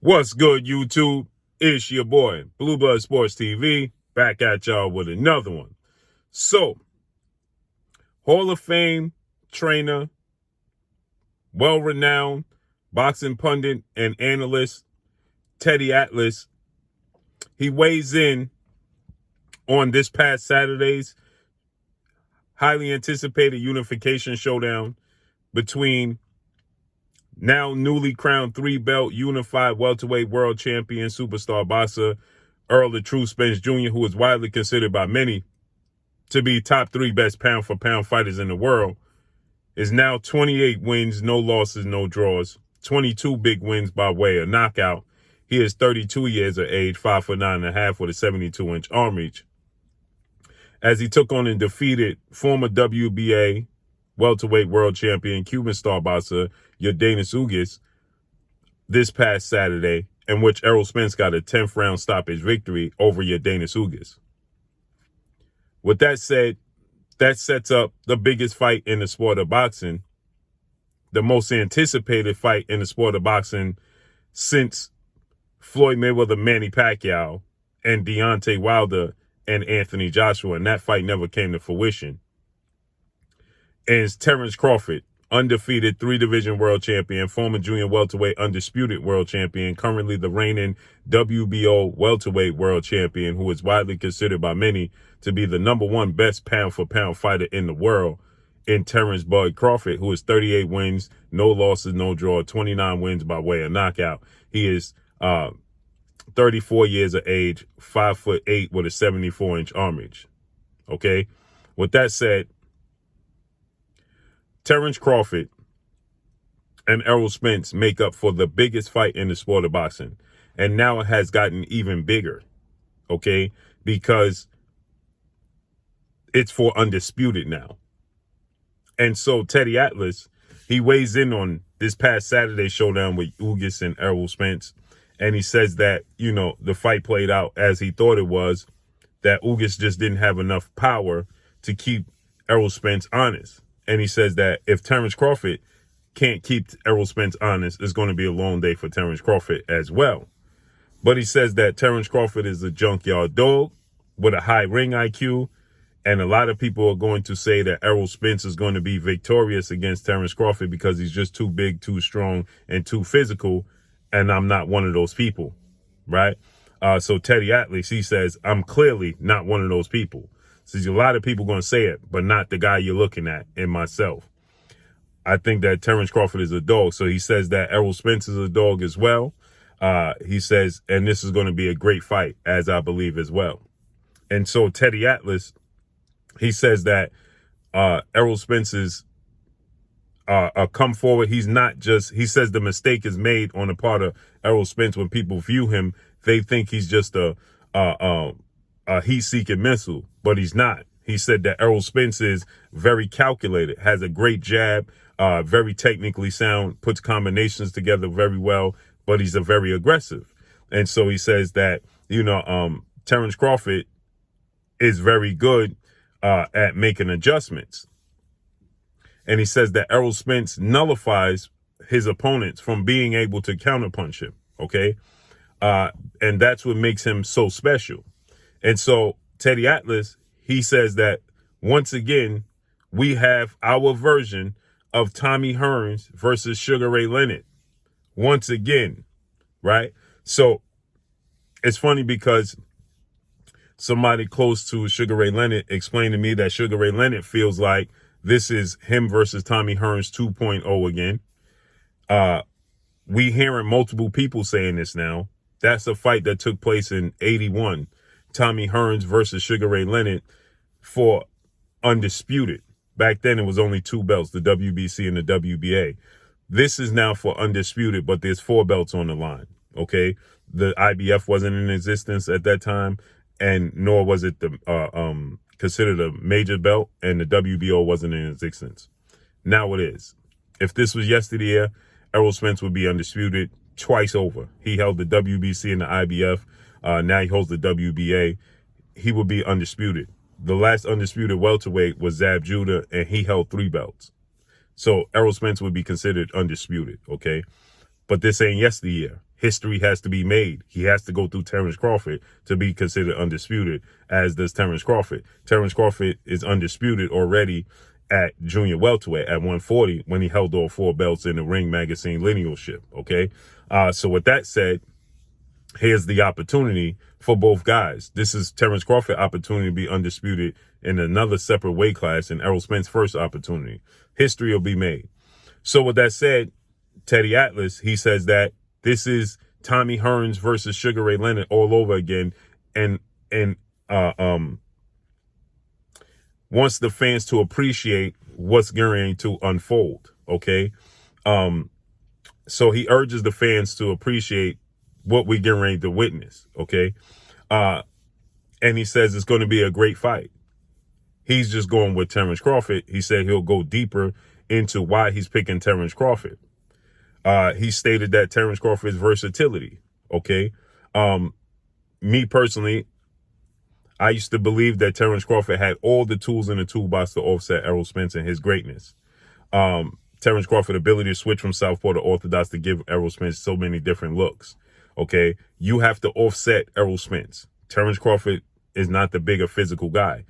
What's good, YouTube? It's your boy, Blue Blood Sports TV, back at y'all with another one. So, Hall of Fame trainer, well-renowned boxing pundit and analyst, Teddy Atlas, he weighs in on this past Saturday's highly anticipated unification showdown between now newly crowned 3-belt unified welterweight world champion superstar boxer Errol Spence Jr., who is widely considered by many to be top 3 best pound-for-pound fighters in the world, is now 28 wins, no losses, no draws, 22 big wins by way of knockout. He is 32 years of age, 5'9.5" with a 72-inch arm reach. As he took on and defeated former WBA welterweight world champion Cuban star boxer Ugas this past Saturday, in which Errol Spence got a 10th round stoppage victory over Ugas. With that said, that sets up the biggest fight in the sport of boxing, the most anticipated fight in the sport of boxing since Floyd Mayweather, Manny Pacquiao, and Deontay Wilder and Anthony Joshua, and that fight never came to fruition. And it's Terence Crawford, undefeated 3-division world champion, former junior welterweight undisputed world champion, currently the reigning WBO welterweight world champion, who is widely considered by many to be the #1 best pound-for-pound fighter in the world, in Terence Bud Crawford, who is 38 wins, no losses, no draw, 29 wins by way of knockout. He is 34 years of age, 5'8" with a 74-inch arm reach. Okay? With that said, Terence Crawford and Errol Spence make up for the biggest fight in the sport of boxing. And now it has gotten even bigger, okay? Because it's for undisputed now. And so Teddy Atlas, he weighs in on this past Saturday showdown with Ugas and Errol Spence. And he says that, the fight played out as he thought it was, that Ugas just didn't have enough power to keep Errol Spence honest. And he says that if Terence Crawford can't keep Errol Spence honest, it's going to be a long day for Terence Crawford as well. But he says that Terence Crawford is a junkyard dog with a high ring IQ. And a lot of people are going to say that Errol Spence is going to be victorious against Terence Crawford because he's just too big, too strong, and too physical. And I'm not one of those people, right? So Teddy Atlas, he says, I'm clearly not one of those people. So a lot of people going to say it, but not the guy you're looking at in myself. I think that Terence Crawford is a dog. So he says that Errol Spence is a dog as well. He says, and this is going to be a great fight, as I believe as well. And so Teddy Atlas, he says that Errol Spence's come forward. He's not just, he says the mistake is made on the part of Errol Spence when people view him. They think he's just a heat-seeking missile, but he's not. He said that Errol Spence is very calculated, has a great jab, very technically sound, puts combinations together very well, but he's a very aggressive. And so he says that, Terence Crawford is very good at making adjustments. And he says that Errol Spence nullifies his opponents from being able to counterpunch him, okay? And that's what makes him so special. And so Teddy Atlas, he says that once again, we have our version of Tommy Hearns versus Sugar Ray Leonard. Once again, right? So it's funny because somebody close to Sugar Ray Leonard explained to me that Sugar Ray Leonard feels like this is him versus Tommy Hearns 2.0 again. We hearing multiple people saying this now. That's a fight that took place in 81. Tommy Hearns versus Sugar Ray Leonard for undisputed. Back then, it was only 2 belts, the WBC and the WBA. This is now for undisputed, but there's 4 belts on the line, okay? The IBF wasn't in existence at that time, and nor was it considered a major belt, and the WBO wasn't in existence. Now it is. If this was yesterday, Errol Spence would be undisputed twice over. He held the WBC and the IBF. Now he holds the WBA. He would be undisputed. The last undisputed welterweight was Zab Judah, and he held 3 belts. So Errol Spence would be considered undisputed, okay? But this ain't yesteryear. history has to be made. He has to go through Terence Crawford to be considered undisputed, as does Terence Crawford. Terence Crawford is undisputed already at junior welterweight at 140 when he held all 4 belts in the Ring Magazine linealship. Okay. So with that said, here's the opportunity for both guys. This is Terence Crawford's opportunity to be undisputed in another separate weight class, and Errol Spence's first opportunity. History will be made. So with that said, Teddy Atlas, he says that this is Tommy Hearns versus Sugar Ray Leonard all over again, and wants the fans to appreciate what's going to unfold. Okay. So he urges the fans to appreciate what we're getting ready to witness. Okay. And he says it's going to be a great fight. He's just going with Terence Crawford. He said he'll go deeper into why he's picking Terence Crawford. He stated that Terence Crawford's versatility. Okay. Me personally, I used to believe that Terence Crawford had all the tools in the toolbox to offset Errol Spence and his greatness. Terence Crawford's ability to switch from southpaw to orthodox to give Errol Spence so many different looks. Okay. You have to offset Errol Spence. Terence Crawford is not the bigger physical guy.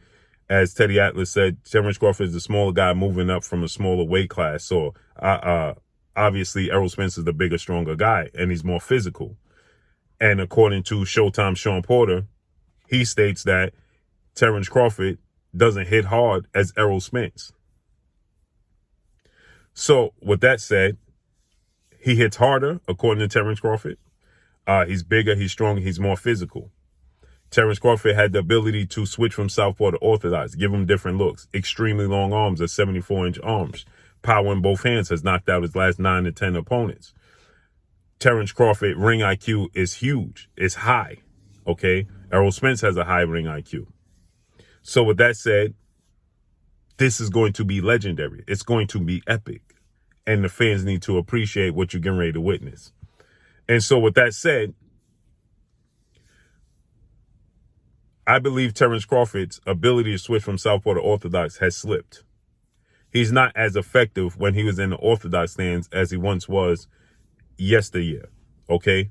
As Teddy Atlas said, Terence Crawford is the smaller guy moving up from a smaller weight class. So, obviously Errol Spence is the bigger, stronger guy, and he's more physical. And according to Showtime Sean Porter, he states that Terence Crawford doesn't hit hard as Errol Spence. So with that said, he hits harder, according to Terence Crawford. He's bigger, he's stronger, he's more physical. Terence Crawford had the ability to switch from southpaw to orthodox, give him different looks. Extremely long arms at 74-inch arms. Power in both hands, has knocked out his last 9 to 10 opponents. Terence Crawford ring IQ is huge. It's high. Okay. Errol Spence has a high ring IQ. So with that said, this is going to be legendary. It's going to be epic. And the fans need to appreciate what you're getting ready to witness. And so with that said, I believe Terence Crawford's ability to switch from southpaw to orthodox has slipped. He's not as effective when he was in the orthodox stance as he once was yesteryear. Okay.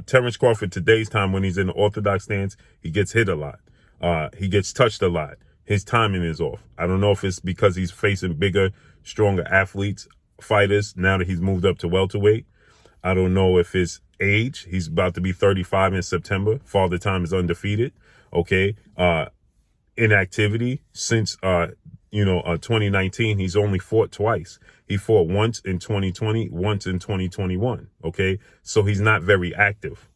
Terence Crawford today's time, when he's in the orthodox stance, he gets hit a lot. He gets touched a lot. His timing is off. I don't know if it's because he's facing bigger, stronger athletes, fighters, now that he's moved up to welterweight. I don't know if it's age. He's about to be 35 in September. Father Time is undefeated. Okay. Inactivity since, 2019, he's only fought twice. He fought once in 2020, once in 2021. Okay. So he's not very active.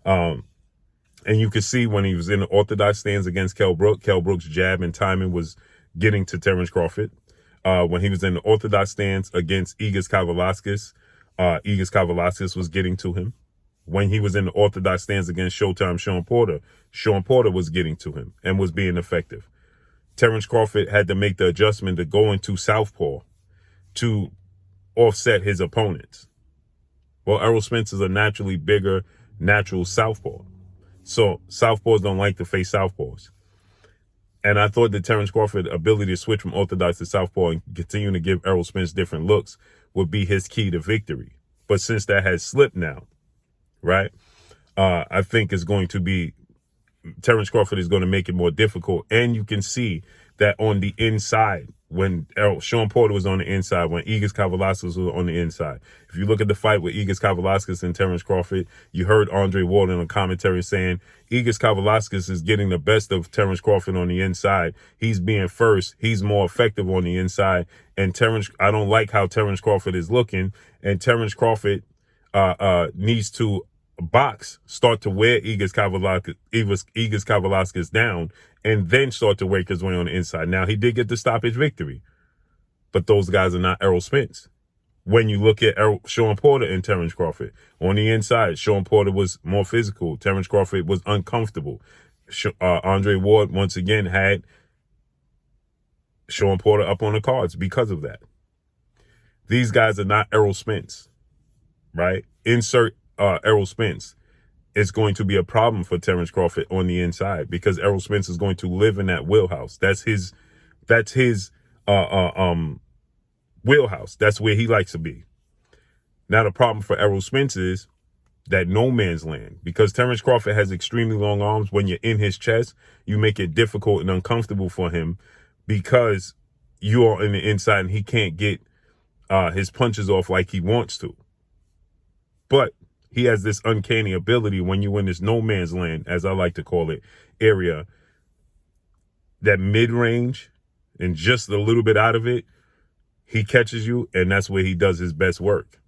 And you can see when he was in the orthodox stance against Kell Brook's jab and timing was getting to Terence Crawford. When he was in the orthodox stance against Ugas Kavalauskas was getting to him. When he was in the orthodox stance against Showtime Sean Porter was getting to him and was being effective. Terence Crawford had to make the adjustment to go into southpaw to offset his opponents. Well, Errol Spence is a naturally bigger, natural southpaw. So southpaws don't like to face southpaws. And I thought that Terence Crawford's ability to switch from orthodox to southpaw and continue to give Errol Spence different looks would be his key to victory. But since that has slipped now, right, I think it's going to be Terence Crawford is going to make it more difficult. And you can see that on the inside, when Sean Porter was on the inside, when Ugas Kavalauskas was on the inside. If you look at the fight with Ugas Kavalauskas and Terence Crawford, you heard Andre Ward in a commentary saying Ugas Kavalauskas is getting the best of Terence Crawford on the inside. He's being first. He's more effective on the inside. And I don't like how Terence Crawford is looking. And Terence Crawford needs to start to wear Ugas Kavalauskas down, and then start to work his way on the inside. Now, he did get the stoppage victory, but those guys are not Errol Spence. When you look at Sean Porter and Terence Crawford, on the inside, Sean Porter was more physical. Terence Crawford was uncomfortable. Andre Ward, once again, had Sean Porter up on the cards because of that. These guys are not Errol Spence, right? Insert Errol Spence. It's going to be a problem for Terence Crawford on the inside because Errol Spence is going to live in that wheelhouse. That's his wheelhouse. That's where he likes to be. Now, the problem for Errol Spence is that no man's land, because Terence Crawford has extremely long arms. When you're in his chest, you make it difficult and uncomfortable for him because you're on the inside and he can't get his punches off like he wants to. But he has this uncanny ability when you're in this no man's land, as I like to call it, area, that mid-range and just a little bit out of it, he catches you, and that's where he does his best work.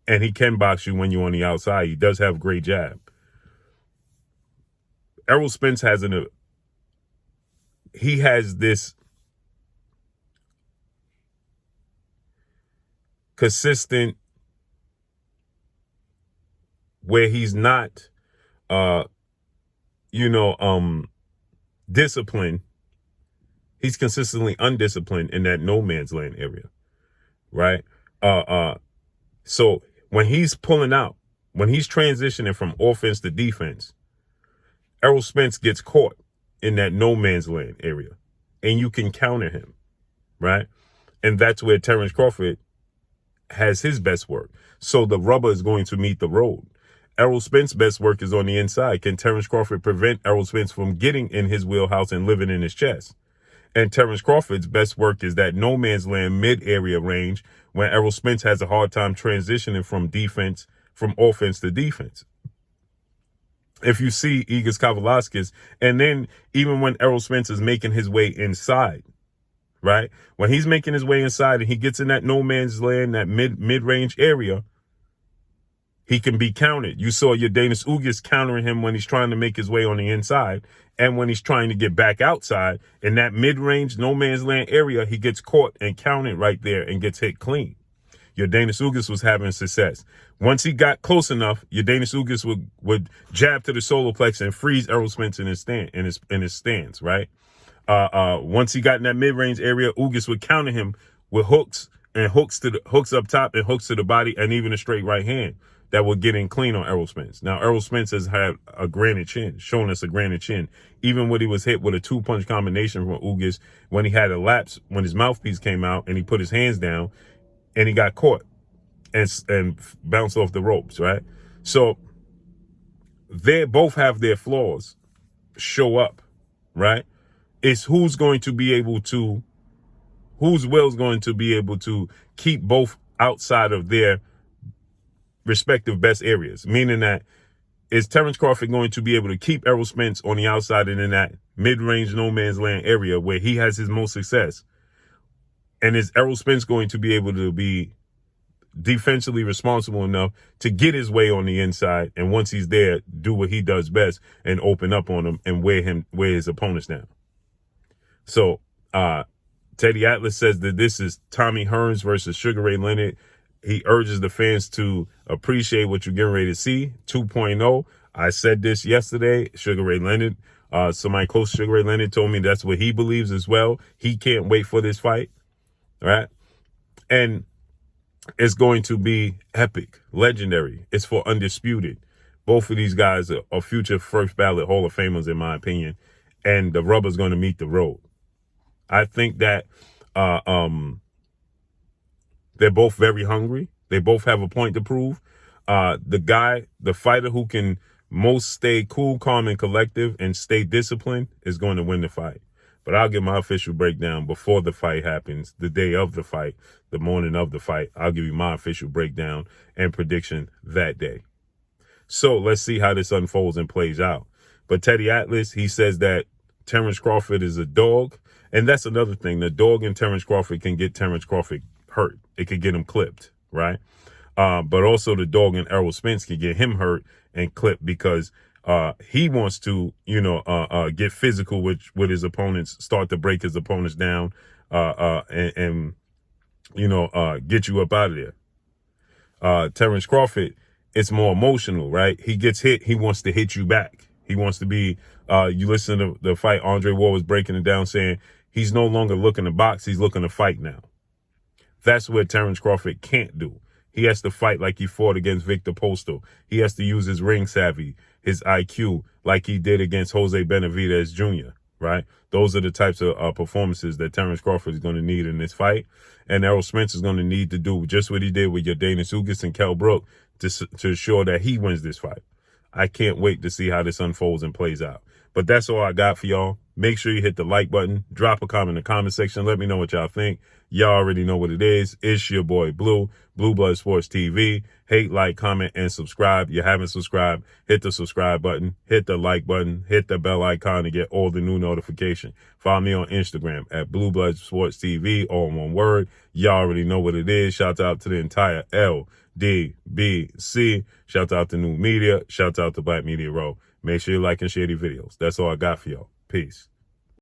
And he can box you when you're on the outside. He does have great jab. Errol Spence has this consistent where he's not, disciplined. He's consistently undisciplined in that no man's land area, right? So when he's pulling out, when he's transitioning from offense to defense, Errol Spence gets caught in that no man's land area, and you can counter him, right? And that's where Terence Crawford has his best work. So the rubber is going to meet the road. Errol Spence's best work is on the inside. Can Terence Crawford prevent Errol Spence from getting in his wheelhouse and living in his chest? And Terence Crawford's best work is that no man's land mid-area range when Errol Spence has a hard time transitioning from offense to defense. If you see Ugas Kavaliauskas, and then even when Errol Spence is making his way inside, right? When he's making his way inside and he gets in that no man's land, that mid-range area, he can be countered. You saw your Ugas countering him when he's trying to make his way on the inside, and when he's trying to get back outside in that mid-range no man's land area, he gets caught and counted right there and gets hit clean. Your Ugas was having success. Once he got close enough, your Ugas would jab to the solar plexus and freeze Errol Spence in his stance, right? Once he got in that mid-range area, Ugas would counter him with hooks up top and hooks to the body, and even a straight right hand that would get in clean on Errol Spence. Now, Errol Spence has had a granite chin, showing us a granite chin. Even when he was hit with a 2-punch combination from Ugas, when he had a lapse, when his mouthpiece came out and he put his hands down and he got caught and bounced off the ropes, right? So they both have their flaws show up, right? It's whose will's going to be able to keep both outside of their respective best areas, meaning that is Terence Crawford going to be able to keep Errol Spence on the outside and in that mid-range no man's land area where he has his most success? And is Errol Spence going to be able to be defensively responsible enough to get his way on the inside, and once he's there, do what he does best and open up on him and wear his opponents down? So Teddy Atlas says that this is Tommy Hearns versus Sugar Ray Leonard. He urges the fans to appreciate what you're getting ready to see. 2.0. I said this yesterday. Sugar Ray Leonard, somebody close to Sugar Ray Leonard told me that's what he believes as well. He can't wait for this fight, right? And it's going to be epic, legendary. It's for Undisputed. Both of these guys are future first ballot Hall of Famers, in my opinion, and the rubber's going to meet the road. I think that they're both very hungry. They both have a point to prove. The fighter who can most stay cool, calm, and collective and stay disciplined is going to win the fight. But I'll give my official breakdown before the fight happens, the day of the fight, the morning of the fight. I'll give you my official breakdown and prediction that day. So let's see how this unfolds and plays out. But Teddy Atlas, he says that Terence Crawford is a dog. And that's another thing. The dog in Terence Crawford can get Terence Crawford hurt. It could get him clipped, right? But also the dog in Errol Spence can get him hurt and clipped because he wants to, get physical with his opponents, start to break his opponents down, and get you up out of there. Terence Crawford, it's more emotional, right? He gets hit. He wants to hit you back. He wants to be, you listen to the fight, Andre Ward was breaking it down saying he's no longer looking to box. He's looking to fight now. That's what Terence Crawford can't do. He has to fight like he fought against Victor Postal. He has to use his ring savvy, his IQ, like he did against Jose Benavidez Jr., right? Those are the types of performances that Terence Crawford is going to need in this fight. And Errol Spence is going to need to do just what he did with your Ugas and Kell Brook to ensure that he wins this fight. I can't wait to see how this unfolds and plays out. But that's all I got for y'all. Make sure you hit the like button. Drop a comment in the comment section. Let me know what y'all think. Y'all already know what it is. It's your boy Blue, Blue Blood Sports TV. Hate, like, comment, and subscribe. You haven't subscribed, hit the subscribe button, hit the like button, hit the bell icon to get all the new notifications. Follow me on Instagram at Blue Blood Sports TV, all in one word. Y'all already know what it is. Shout out to the entire LDBC. Shout out to New Media. Shout out to Black Media Row. Make sure you like and share these videos. That's all I got for y'all. Peace.